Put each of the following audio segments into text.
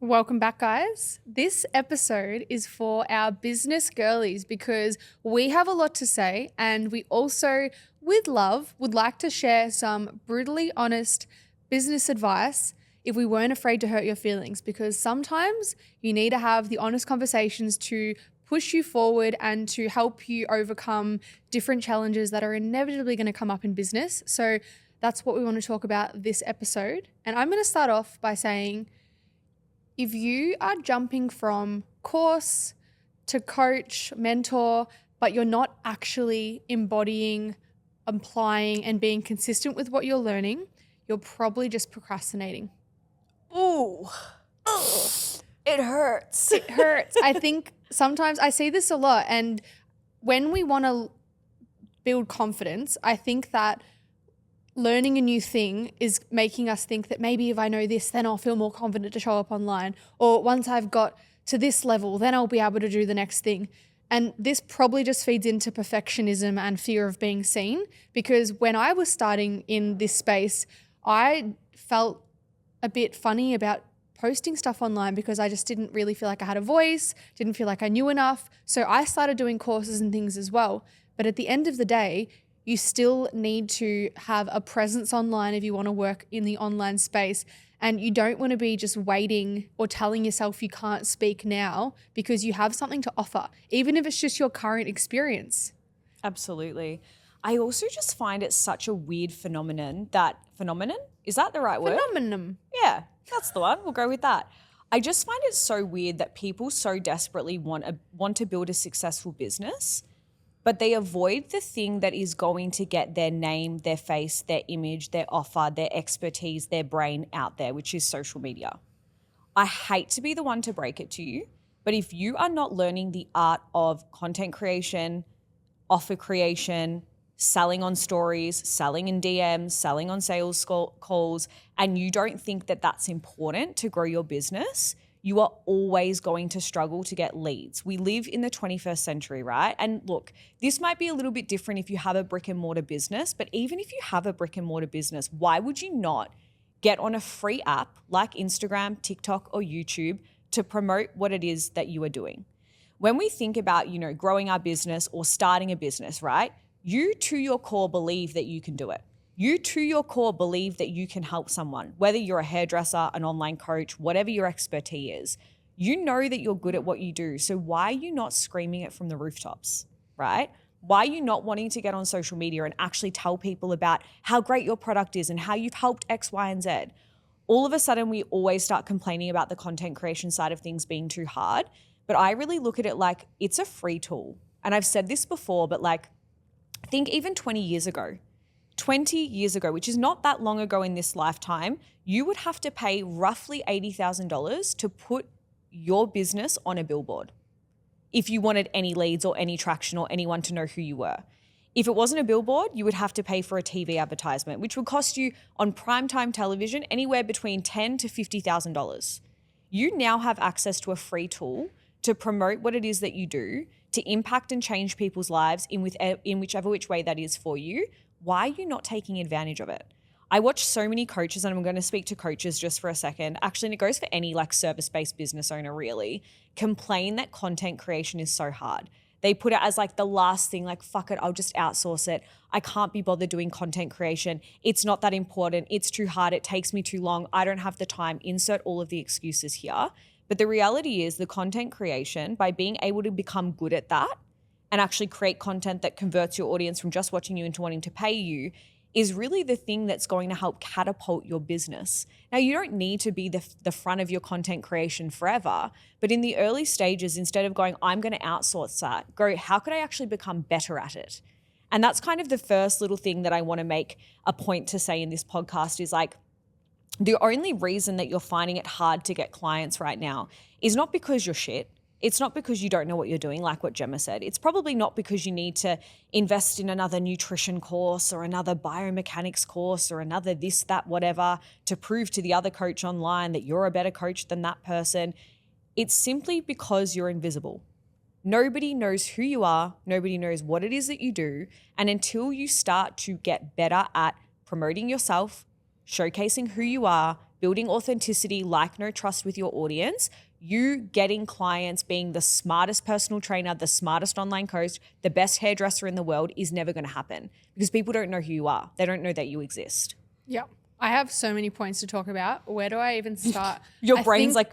Welcome back, guys. This episode is for our business girlies because we have a lot to say and we also, with love, would like to share some brutally honest business advice if we weren't afraid to hurt your feelings, because sometimes you need to have the honest conversations to push you forward and to help you overcome different challenges that are inevitably going to come up in business. So that's what we want to talk about this episode. And I'm going to start off by saying, if you are jumping from course to coach, mentor, but you're not actually embodying, applying, and being consistent with what you're learning, you're probably just procrastinating. Ooh, it hurts. It hurts. I think sometimes I see this a lot. And when we want to build confidence, I think that learning a new thing is making us think that maybe if I know this, then I'll feel more confident to show up online. Or once I've got to this level, then I'll be able to do the next thing. And this probably just feeds into perfectionism and fear of being seen, because when I was starting in this space, I felt a bit funny about posting stuff online because I just didn't really feel like I had a voice, didn't feel like I knew enough. So I started doing courses and things as well. But at the end of the day, you still need to have a presence online if you want to work in the online space. And you don't want to be just waiting or telling yourself you can't speak now because you have something to offer, even if it's just your current experience. Absolutely. I also just find it such a weird phenomenon. Is that the right word? Phenomenon. Yeah, that's the one. We'll go with that. I just find it so weird that people so desperately want to build a successful business, but they avoid the thing that is going to get their name, their face, their image, their offer, their expertise, their brain out there, which is social media. I hate to be the one to break it to you, but if you are not learning the art of content creation, offer creation, selling on stories, selling in DMs, selling on sales calls, and you don't think that that's important to grow your business, you are always going to struggle to get leads. We live in the 21st century, right? And look, this might be a little bit different if you have a brick and mortar business, but even if you have a brick and mortar business, why would you not get on a free app like Instagram, TikTok, or YouTube to promote what it is that you are doing? When we think about, growing our business or starting a business, right? You to your core believe that you can do it. You to your core believe that you can help someone, whether you're a hairdresser, an online coach, whatever your expertise is. You know that you're good at what you do. So why are you not screaming it from the rooftops, right? Why are you not wanting to get on social media and actually tell people about how great your product is and how you've helped X, Y, and Z? All of a sudden, we always start complaining about the content creation side of things being too hard. But I really look at it like it's a free tool. And I've said this before, but think even 20 years ago, which is not that long ago in this lifetime, you would have to pay roughly $80,000 to put your business on a billboard if you wanted any leads or any traction or anyone to know who you were. If it wasn't a billboard, you would have to pay for a TV advertisement, which would cost you on primetime television anywhere between $10,000 to $50,000. You now have access to a free tool to promote what it is that you do, to impact and change people's lives in whichever which way that is for you. Why are you not taking advantage of it? I watch so many coaches, and I'm going to speak to coaches just for a second. Actually, and it goes for any service-based business owner really, complain that content creation is so hard. They put it as the last thing, fuck it, I'll just outsource it. I can't be bothered doing content creation. It's not that important. It's too hard. It takes me too long. I don't have the time. Insert all of the excuses here. But the reality is the content creation, by being able to become good at that and actually create content that converts your audience from just watching you into wanting to pay you, is really the thing that's going to help catapult your business. Now, you don't need to be the front of your content creation forever, but in the early stages, instead of going, I'm going to outsource that, go, how could I actually become better at it? And that's kind of the first little thing that I want to make a point to say in this podcast is the only reason that you're finding it hard to get clients right now is not because you're shit. It's not because you don't know what you're doing, like what Gemma said. It's probably not because you need to invest in another nutrition course or another biomechanics course or another this, that, whatever to prove to the other coach online that you're a better coach than that person. It's simply because you're invisible. Nobody knows who you are. Nobody knows what it is that you do. And until you start to get better at promoting yourself, showcasing who you are, building authenticity, like no trust with your audience, you getting clients, being the smartest personal trainer, the smartest online coach, the best hairdresser in the world is never going to happen because people don't know who you are. They don't know that you exist. Yeah. I have so many points to talk about. Where do I even start? Your brain's like,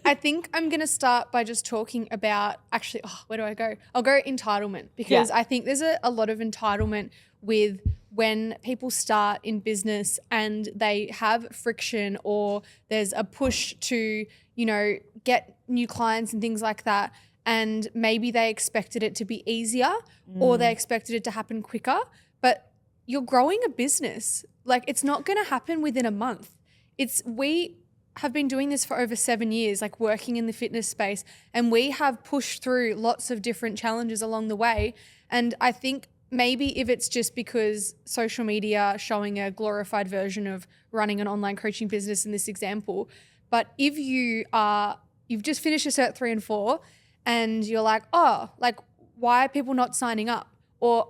I think I'm going to start by just talking about actually, where do I go? I'll go entitlement because I think there's a lot of entitlement with when people start in business and they have friction or there's a push to, get new clients and things like that. And maybe they expected it to be easier or they expected it to happen quicker, but you're growing a business. Like it's not going to happen within a month. We have been doing this for over 7 years, like working in the fitness space, and we have pushed through lots of different challenges along the way. And I think maybe if it's just because social media showing a glorified version of running an online coaching business in this example, but if you've just finished a cert 3 and 4 and you're like, why are people not signing up? Or,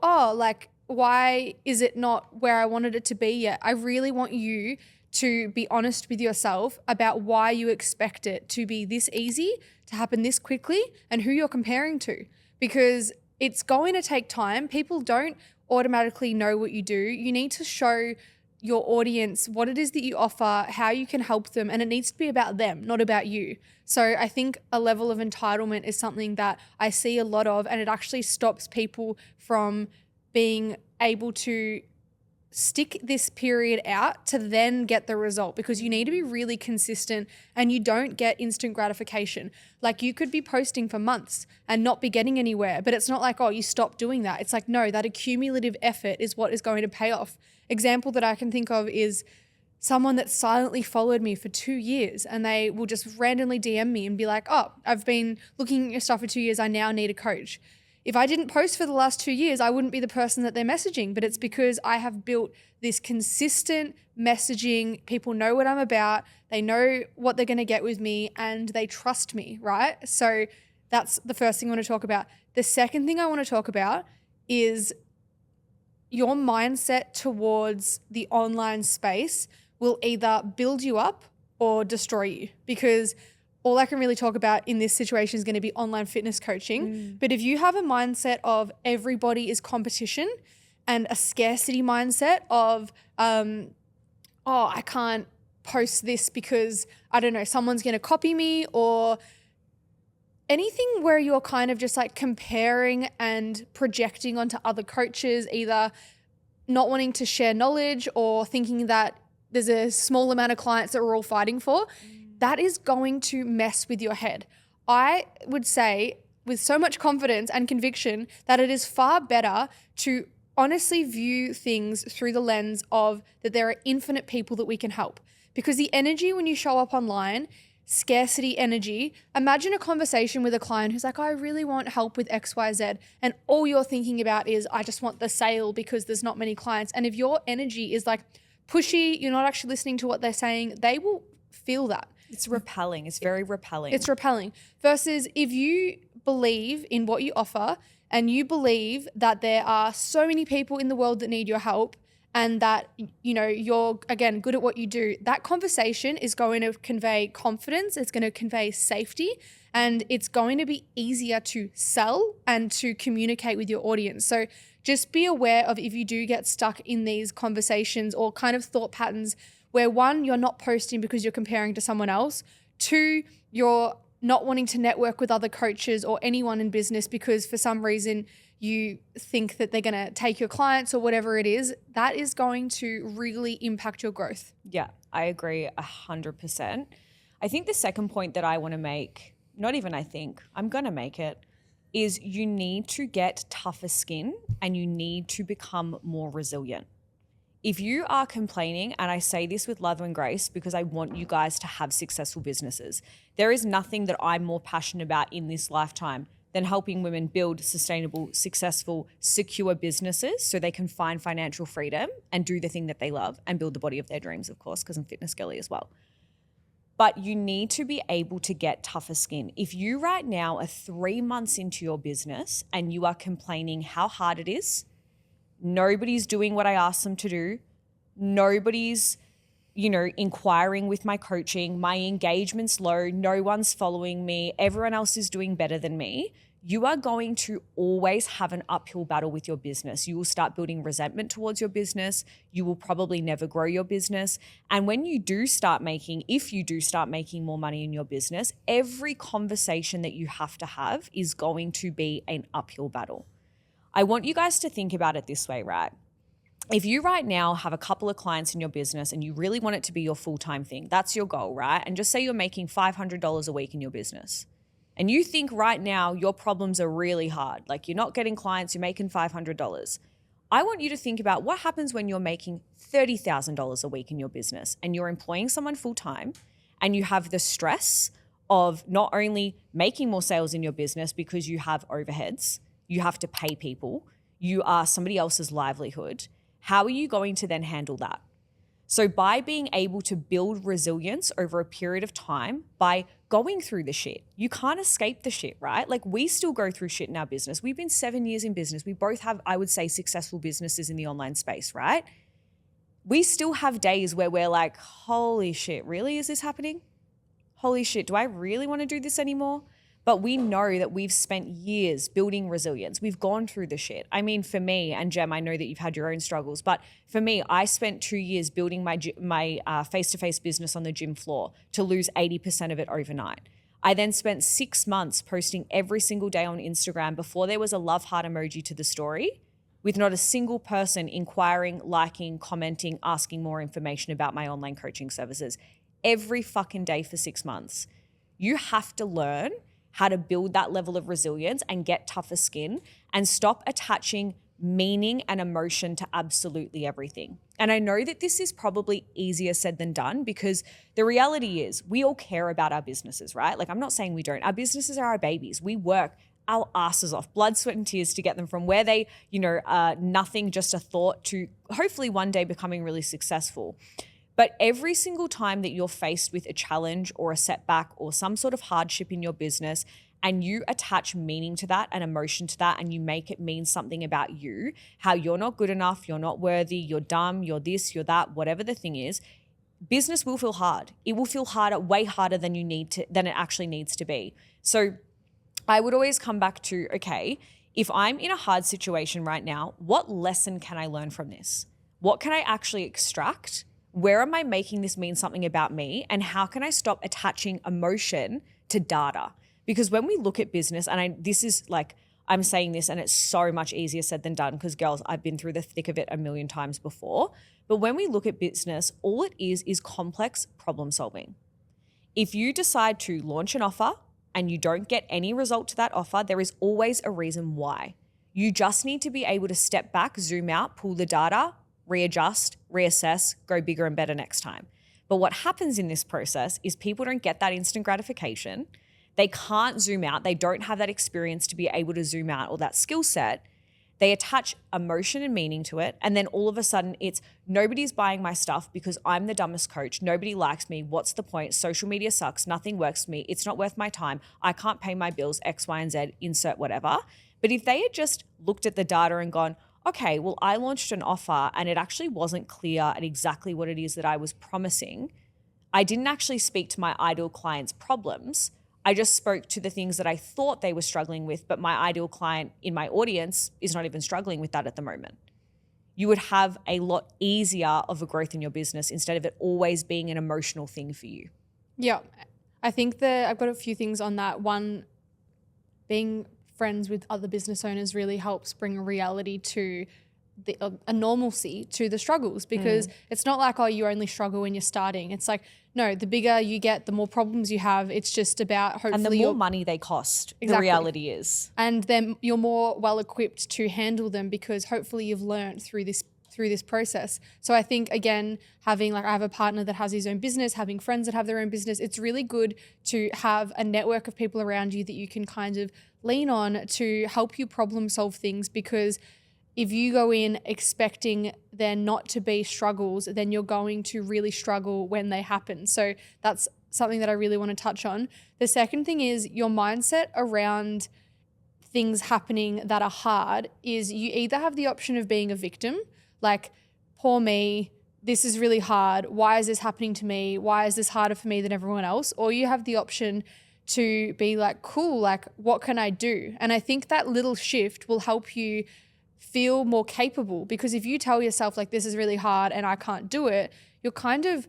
why is it not where I wanted it to be yet? I really want you to be honest with yourself about why you expect it to be this easy, to happen this quickly, and who you're comparing to. Because it's going to take time. People don't automatically know what you do. You need to show your audience what it is that you offer, how you can help them, and it needs to be about them, not about you. So I think a level of entitlement is something that I see a lot of, and it actually stops people from being able to stick this period out to then get the result, because you need to be really consistent and you don't get instant gratification. Like you could be posting for months and not be getting anywhere, but it's not like, you stop doing that. It's like, no, that accumulative effort is what is going to pay off. Example that I can think of is someone that silently followed me for 2 years and they will just randomly DM me and be like, I've been looking at your stuff for 2 years. I now need a coach. If I didn't post for the last 2 years, I wouldn't be the person that they're messaging, but it's because I have built this consistent messaging. People know what I'm about. They know what they're going to get with me and they trust me, right? So that's the first thing I want to talk about. The second thing I want to talk about is your mindset towards the online space will either build you up or destroy you, because all I can really talk about in this situation is going to be online fitness coaching. But if you have a mindset of everybody is competition and a scarcity mindset of, I can't post this because, I don't know, someone's going to copy me, or anything where you're kind of just like comparing and projecting onto other coaches, either not wanting to share knowledge or thinking that there's a small amount of clients that we're all fighting for, that is going to mess with your head. I would say with so much confidence and conviction that it is far better to honestly view things through the lens of that there are infinite people that we can help. Because the energy when you show up online, scarcity energy, imagine a conversation with a client who's like, I really want help with XYZ. And all you're thinking about is, I just want the sale because there's not many clients. And if your energy is like pushy, you're not actually listening to what they're saying, they will feel that. It's repelling. It's very repelling. It's repelling. Versus if you believe in what you offer and you believe that there are so many people in the world that need your help and that, you're, again, good at what you do, that conversation is going to convey confidence. It's going to convey safety, and it's going to be easier to sell and to communicate with your audience. So just be aware of if you do get stuck in these conversations or kind of thought patterns where, one, you're not posting because you're comparing to someone else. 2, you're not wanting to network with other coaches or anyone in business because for some reason you think that they're going to take your clients or whatever it is. That is going to really impact your growth. Yeah, I agree 100%. I think the second point that I want to make, not even I think, I'm going to make it, is you need to get tougher skin and you need to become more resilient. If you are complaining, and I say this with love and grace because I want you guys to have successful businesses, there is nothing that I'm more passionate about in this lifetime than helping women build sustainable, successful, secure businesses so they can find financial freedom and do the thing that they love and build the body of their dreams, of course, because I'm fitness girly as well. But you need to be able to get tougher skin. If you right now are 3 months into your business and you are complaining how hard it is, nobody's doing what I asked them to do, nobody's, inquiring with my coaching, my engagement's low, no one's following me, everyone else is doing better than me, you are going to always have an uphill battle with your business. You will start building resentment towards your business. You will probably never grow your business. And when you do start making, if you do start making more money in your business, every conversation that you have to have is going to be an uphill battle. I want you guys to think about it this way, right? If you right now have a couple of clients in your business and you really want it to be your full-time thing, that's your goal, right? And just say you're making $500 a week in your business. And you think right now your problems are really hard. Like you're not getting clients, you're making $500. I want you to think about what happens when you're making $30,000 a week in your business and you're employing someone full-time and you have the stress of not only making more sales in your business because you have overheads, you have to pay people, you are somebody else's livelihood. How are you going to then handle that? So by being able to build resilience over a period of time, by going through the shit, you can't escape the shit, right? Like we still go through shit in our business. We've been 7 years in business. We both have, I would say, successful businesses in the online space, right? We still have days where we're like, holy shit, really? Is this happening? Holy shit, do I really want to do this anymore? But we know that we've spent years building resilience. We've gone through the shit. I mean, for me, and Gem, I know that you've had your own struggles, but for me, I spent 2 years building my face-to-face business on the gym floor to lose 80% of it overnight. I then spent 6 months posting every single day on Instagram before there was a love heart emoji to the story, with not a single person inquiring, liking, commenting, asking more information about my online coaching services. Every fucking day for 6 months. You have to learn how to build that level of resilience and get tougher skin and stop attaching meaning and emotion to absolutely everything. And I know that this is probably easier said than done because the reality is we all care about our businesses, right? Like I'm not saying we don't. Our businesses are our babies. We work our asses off, blood, sweat, and tears to get them from where they, nothing, just a thought, to hopefully one day becoming really successful. But every single time that you're faced with a challenge or a setback or some sort of hardship in your business and you attach meaning to that and emotion to that and you make it mean something about you, how you're not good enough, you're not worthy, you're dumb, you're this, you're that, whatever the thing is, business will feel hard. It will feel harder, way harder than than it actually needs to be. So I would always come back to, okay, if I'm in a hard situation right now, what lesson can I learn from this? What can I actually extract? Where am I making this mean something about me? And how can I stop attaching emotion to data? Because when we look at business, and this is like, I'm saying this and it's so much easier said than done because girls, I've been through the thick of it a million times before. But when we look at business, all it is complex problem solving. If you decide to launch an offer and you don't get any result to that offer, there is always a reason why. You just need to be able to step back, zoom out, pull the data, readjust, reassess, go bigger and better next time. But what happens in this process is people don't get that instant gratification. They can't zoom out. They don't have that experience to be able to zoom out or that skill set. They attach emotion and meaning to it. And then all of a sudden it's nobody's buying my stuff because I'm the dumbest coach. Nobody likes me. What's the point? Social media sucks. Nothing works for me. It's not worth my time. I can't pay my bills, X, Y, and Z, insert whatever. But if they had just looked at the data and gone, okay, well, I launched an offer and it actually wasn't clear at exactly what it is that I was promising. I didn't actually speak to my ideal client's problems. I just spoke to the things that I thought they were struggling with, but my ideal client in my audience is not even struggling with that at the moment. You would have a lot easier of a growth in your business instead of it always being an emotional thing for you. Yeah. I think that I've got a few things on that. One, being friends with other business owners really helps bring a reality to a normalcy to the struggles, because it's not like, oh, you only struggle when you're starting. It's like, no, the bigger you get, the more problems you have. It's just about hopefully. And the more money they cost, exactly. The reality is. And then you're more well equipped to handle them because hopefully you've learned through this process. So I think, again, having, like, I have a partner that has his own business, having friends that have their own business, it's really good to have a network of people around you that you can kind of lean on to help you problem solve things, because if you go in expecting there not to be struggles, then you're going to really struggle when they happen. So that's something that I really want to touch on. The second thing is your mindset around things happening that are hard is you either have the option of being a victim, like, poor me, this is really hard. Why is this happening to me? Why is this harder for me than everyone else? Or you have the option to be like, cool, like what can I do? And I think that little shift will help you feel more capable, because if you tell yourself like this is really hard and I can't do it, you're kind of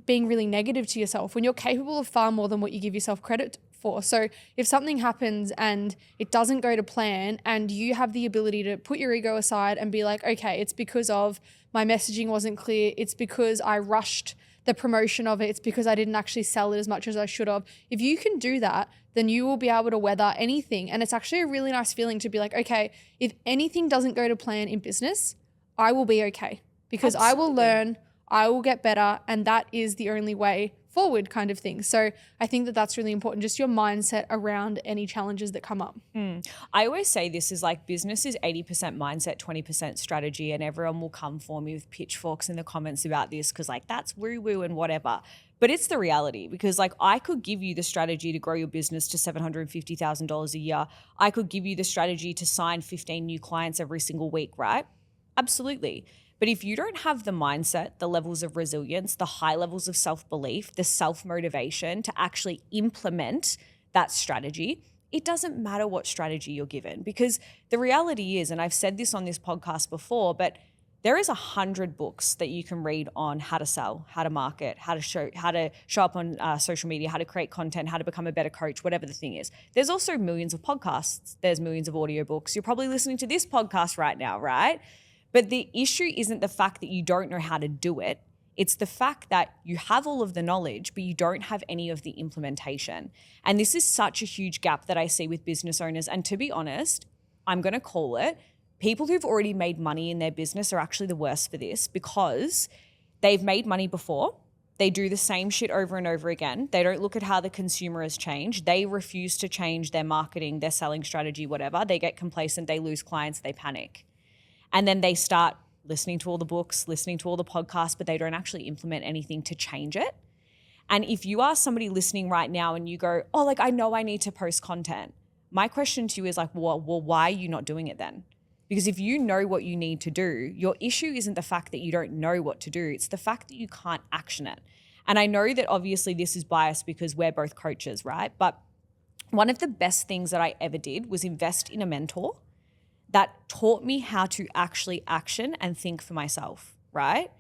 being really negative to yourself when you're capable of far more than what you give yourself credit for. So if something happens and it doesn't go to plan and you have the ability to put your ego aside and be like, okay, it's because of my messaging wasn't clear. It's because I rushed the promotion of it. It's because I didn't actually sell it as much as I should have. If you can do that, then you will be able to weather anything. And it's actually a really nice feeling to be like, okay, if anything doesn't go to plan in business, I will be okay, because I will learn, I will get better, and that is the only way forward kind of thing. So I think that that's really important, just your mindset around any challenges that come up. I always say this is like business is 80% mindset, 20% strategy, and everyone will come for me with pitchforks in the comments about this because like that's woo-woo and whatever. But it's the reality, because like I could give you the strategy to grow your business to $750,000 a year. I could give you the strategy to sign 15 new clients every single week, right? Absolutely. But if you don't have the mindset, the levels of resilience, the high levels of self-belief, the self-motivation to actually implement that strategy, it doesn't matter what strategy you're given. Because the reality is, and I've said this on this podcast before, but there is 100 books that you can read on how to sell, how to market, how to show up on social media, how to create content, how to become a better coach, whatever the thing is. There's also millions of podcasts. There's millions of audiobooks. You're probably listening to this podcast right now, right? But the issue isn't the fact that you don't know how to do it. It's the fact that you have all of the knowledge, but you don't have any of the implementation. And this is such a huge gap that I see with business owners. And to be honest, I'm going to call it, people who've already made money in their business are actually the worst for this, because they've made money before. They do the same shit over and over again. They don't look at how the consumer has changed. They refuse to change their marketing, their selling strategy, whatever. They get complacent, they lose clients, they panic. And then they start listening to all the books, listening to all the podcasts, but they don't actually implement anything to change it. And if you are somebody listening right now and you go, oh, like I know I need to post content. My question to you is like, well, why are you not doing it then? Because if you know what you need to do, your issue isn't the fact that you don't know what to do. It's the fact that you can't action it. And I know that obviously this is biased because we're both coaches, right? But one of the best things that I ever did was invest in a mentor that taught me how to actually action and think for myself, right?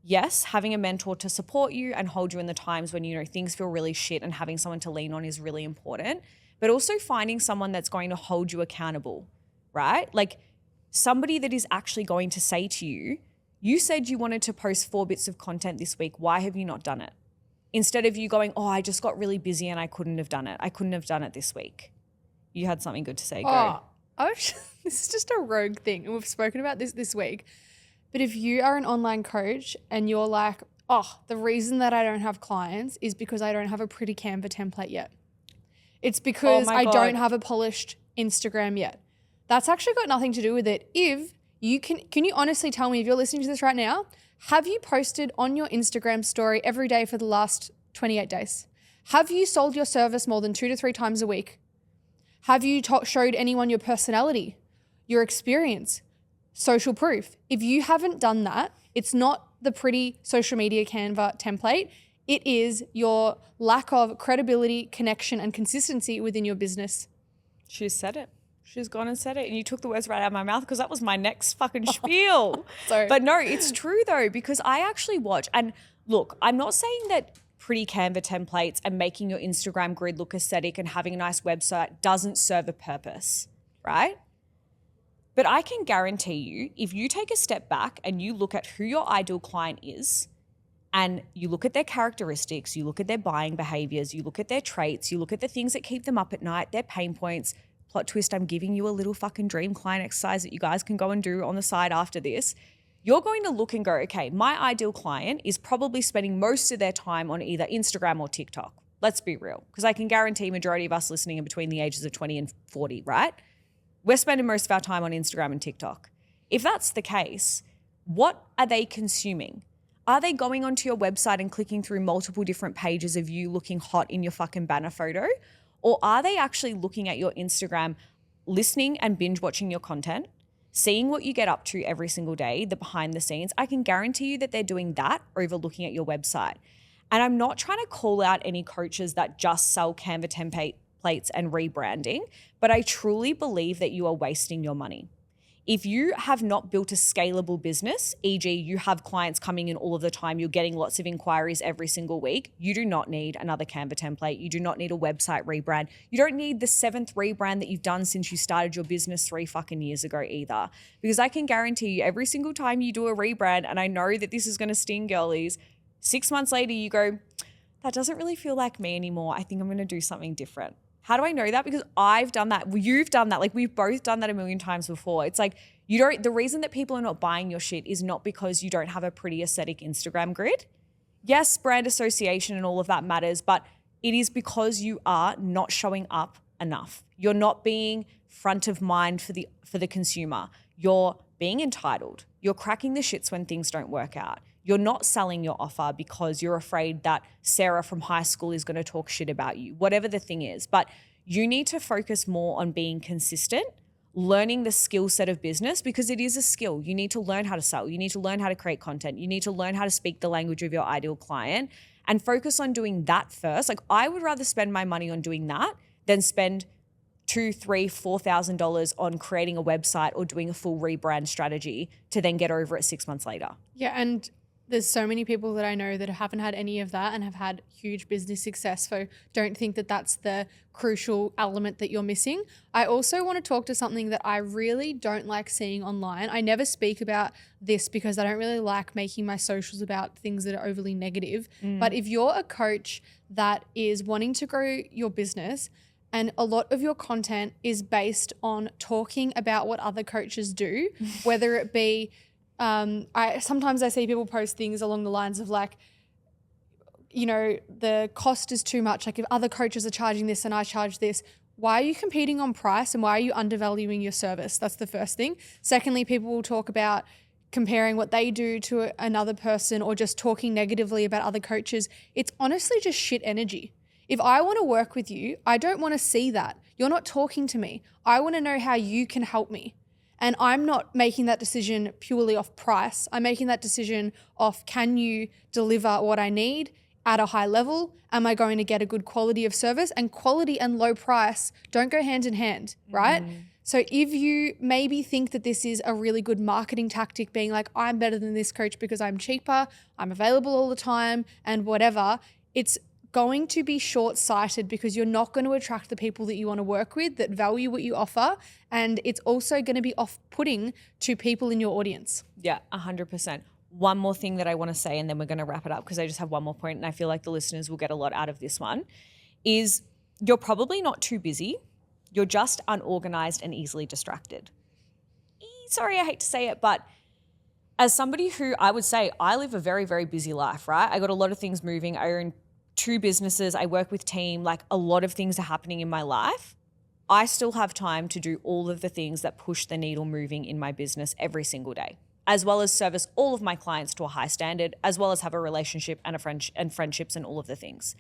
Yes, having a mentor to support you and hold you in the times when, you know, things feel really shit, and having someone to lean on is really important, but also finding someone that's going to hold you accountable, right? Like somebody that is actually going to say to you, you said you wanted to post 4 bits of content this week. Why have you not done it? Instead of you going, oh, I just got really busy and I couldn't have done it. I couldn't have done it this week. You had something good to say. Go. This is just a rogue thing, and we've spoken about this week. But if you are an online coach and you're like, oh, the reason that I don't have clients is because I don't have a pretty Canva template yet. It's because I don't have a polished Instagram yet. That's actually got nothing to do with it. If you can you honestly tell me, if you're listening to this right now, have you posted on your Instagram story every day for the last 28 days? Have you sold your service more than 2 to 3 times a week? Have you showed anyone your personality, your experience, social proof? If you haven't done that, it's not the pretty social media Canva template. It is your lack of credibility, connection, and consistency within your business. She's said it. She's gone and said it. And you took the words right out of my mouth, because that was my next fucking spiel. Sorry. But no, it's true though, because I actually watch, and look, I'm not saying that pretty Canva templates and making your Instagram grid look aesthetic and having a nice website doesn't serve a purpose, right? But I can guarantee you, if you take a step back and you look at who your ideal client is, and you look at their characteristics, you look at their buying behaviors, you look at their traits, you look at the things that keep them up at night, their pain points. Plot twist, I'm giving you a little fucking dream client exercise that you guys can go and do on the side after this. You're going to look and go, okay, my ideal client is probably spending most of their time on either Instagram or TikTok. Let's be real, because I can guarantee majority of us listening are between the ages of 20 and 40, right? We're spending most of our time on Instagram and TikTok. If that's the case, what are they consuming? Are they going onto your website and clicking through multiple different pages of you looking hot in your fucking banner photo? Or are they actually looking at your Instagram, listening and binge watching your content, seeing what you get up to every single day, the behind the scenes, I can guarantee you that they're doing that over looking at your website. And I'm not trying to call out any coaches that just sell Canva templates and rebranding, but I truly believe that you are wasting your money. If you have not built a scalable business, e.g. you have clients coming in all of the time, you're getting lots of inquiries every single week, you do not need another Canva template. You do not need a website rebrand. You don't need the 7th rebrand that you've done since you started your business 3 fucking years ago either. Because I can guarantee you every single time you do a rebrand, and I know that this is going to sting girlies, 6 months later you go, that doesn't really feel like me anymore. I think I'm going to do something different. How do I know that? Because I've done that. You've done that. Like, we've both done that a million times before. It's like, the reason that people are not buying your shit is not because you don't have a pretty aesthetic Instagram grid. Yes, brand association and all of that matters, but it is because you are not showing up enough. You're not being front of mind for the consumer. You're being entitled. You're cracking the shits when things don't work out. You're not selling your offer because you're afraid that Sarah from high school is going to talk shit about you, whatever the thing is. But you need to focus more on being consistent, learning the skill set of business, because it is a skill. You need to learn how to sell. You need to learn how to create content. You need to learn how to speak the language of your ideal client and focus on doing that first. Like, I would rather spend my money on doing that than spend $2,000, $3,000, $4,000 on creating a website or doing a full rebrand strategy to then get over it 6 months later. Yeah, and there's so many people that I know that haven't had any of that and have had huge business success. So don't think that that's the crucial element that you're missing. I also want to talk to something that I really don't like seeing online. I never speak about this because I don't really like making my socials about things that are overly negative. But if you're a coach that is wanting to grow your business and a lot of your content is based on talking about what other coaches do, whether it be sometimes I see people post things along the lines of like, you know, the cost is too much. Like, if other coaches are charging this and I charge this, why are you competing on price and why are you undervaluing your service? That's the first thing. Secondly, people will talk about comparing what they do to another person or just talking negatively about other coaches. It's honestly just shit energy. If I want to work with you, I don't want to see that. You're not talking to me. I want to know how you can help me. And I'm not making that decision purely off price. I'm making that decision off, can you deliver what I need at a high level? Am I going to get a good quality of service? And quality and low price don't go hand in hand, right? So if you maybe think that this is a really good marketing tactic, being like, I'm better than this coach because I'm cheaper, I'm available all the time and whatever, it's going to be short-sighted because you're not going to attract the people that you want to work with that value what you offer, and it's also going to be off-putting to people in your audience. Yeah, 100%. One more thing that I want to say, and then we're going to wrap it up because I just have one more point and I feel like the listeners will get a lot out of this one, is you're probably not too busy. You're just unorganized and easily distracted. Sorry, I hate to say it, but as somebody who, I would say, I live a very, very busy life, right? I got a lot of things moving. I own 2 businesses, I work with team, like a lot of things are happening in my life. I still have time to do all of the things that push the needle moving in my business every single day, as well as service all of my clients to a high standard, as well as have a relationship and friendships and all of the things.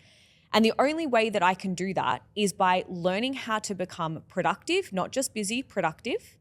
And the only way that I can do that is by learning how to become productive, not just busy, productive,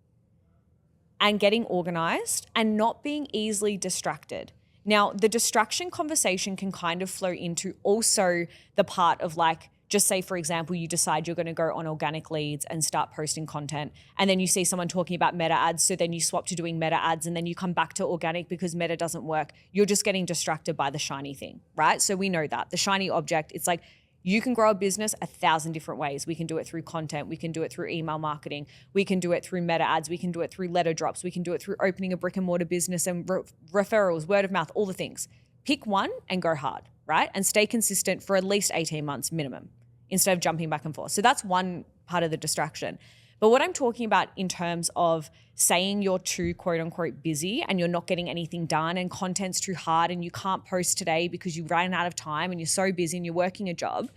and getting organized and not being easily distracted. Now, the distraction conversation can kind of flow into also the part of like, just say, for example, you decide you're going to go on organic leads and start posting content. And then you see someone talking about meta ads. So then you swap to doing meta ads and then you come back to organic because meta doesn't work. You're just getting distracted by the shiny thing, right? So we know that the shiny object, it's like, you can grow a business 1,000 different ways. We can do it through content. We can do it through email marketing. We can do it through meta ads. We can do it through letter drops. We can do it through opening a brick and mortar business and referrals, word of mouth, all the things. Pick one and go hard, right? And stay consistent for at least 18 months minimum instead of jumping back and forth. So that's one part of the distraction. But what I'm talking about in terms of saying you're too quote unquote busy and you're not getting anything done and content's too hard and you can't post today because you ran out of time and you're so busy and you're working a job,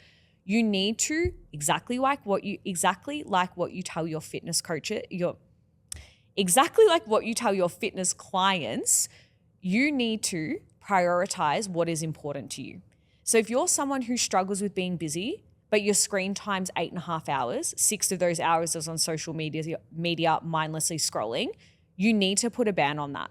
you need to exactly like what you tell your fitness coach, exactly like what you tell your fitness clients, you need to prioritize what is important to you. So if you're someone who struggles with being busy, but your screen time's 8.5 hours, 6 of those hours is on social media mindlessly scrolling, you need to put a ban on that.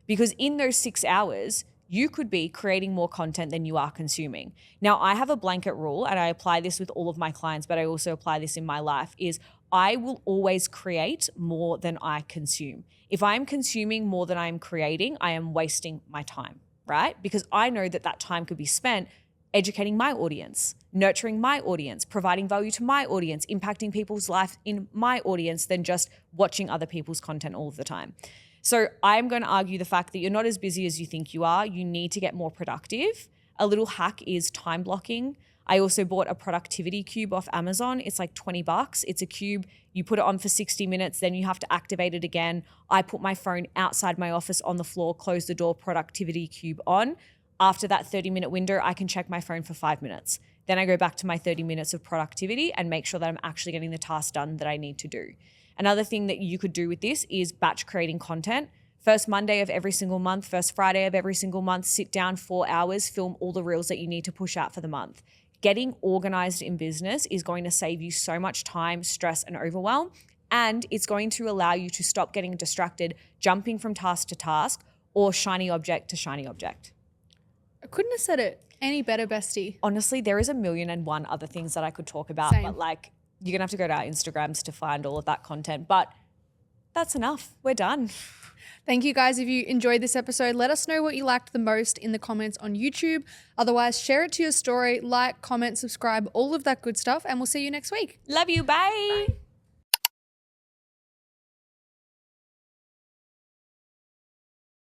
Because in those 6 hours, you could be creating more content than you are consuming. Now, I have a blanket rule, and I apply this with all of my clients, but I also apply this in my life, is I will always create more than I consume. If I'm consuming more than I'm creating, I am wasting my time, right? Because I know that that time could be spent educating my audience, nurturing my audience, providing value to my audience, impacting people's life in my audience than just watching other people's content all of the time. So I'm going to argue the fact that you're not as busy as you think you are. You need to get more productive. A little hack is time blocking. I also bought a productivity cube off Amazon. It's like $20. It's a cube. You put it on for 60 minutes, then you have to activate it again. I put my phone outside my office on the floor, close the door, productivity cube on. After that 30-minute window, I can check my phone for 5 minutes. Then I go back to my 30 minutes of productivity and make sure that I'm actually getting the task done that I need to do. Another thing that you could do with this is batch creating content. First Monday of every single month, first Friday of every single month, sit down 4 hours, film all the reels that you need to push out for the month. Getting organized in business is going to save you so much time, stress, and overwhelm. And it's going to allow you to stop getting distracted, jumping from task to task or shiny object to shiny object. I couldn't have said it any better, bestie. Honestly, there is a million and one other things that I could talk about, Same. but like you're going to have to go to our Instagrams to find all of that content. But that's enough. We're done. Thank you guys. If you enjoyed this episode, let us know what you liked the most in the comments on YouTube. Otherwise, share it to your story, like, comment, subscribe, all of that good stuff, and we'll see you next week. Love you. Bye.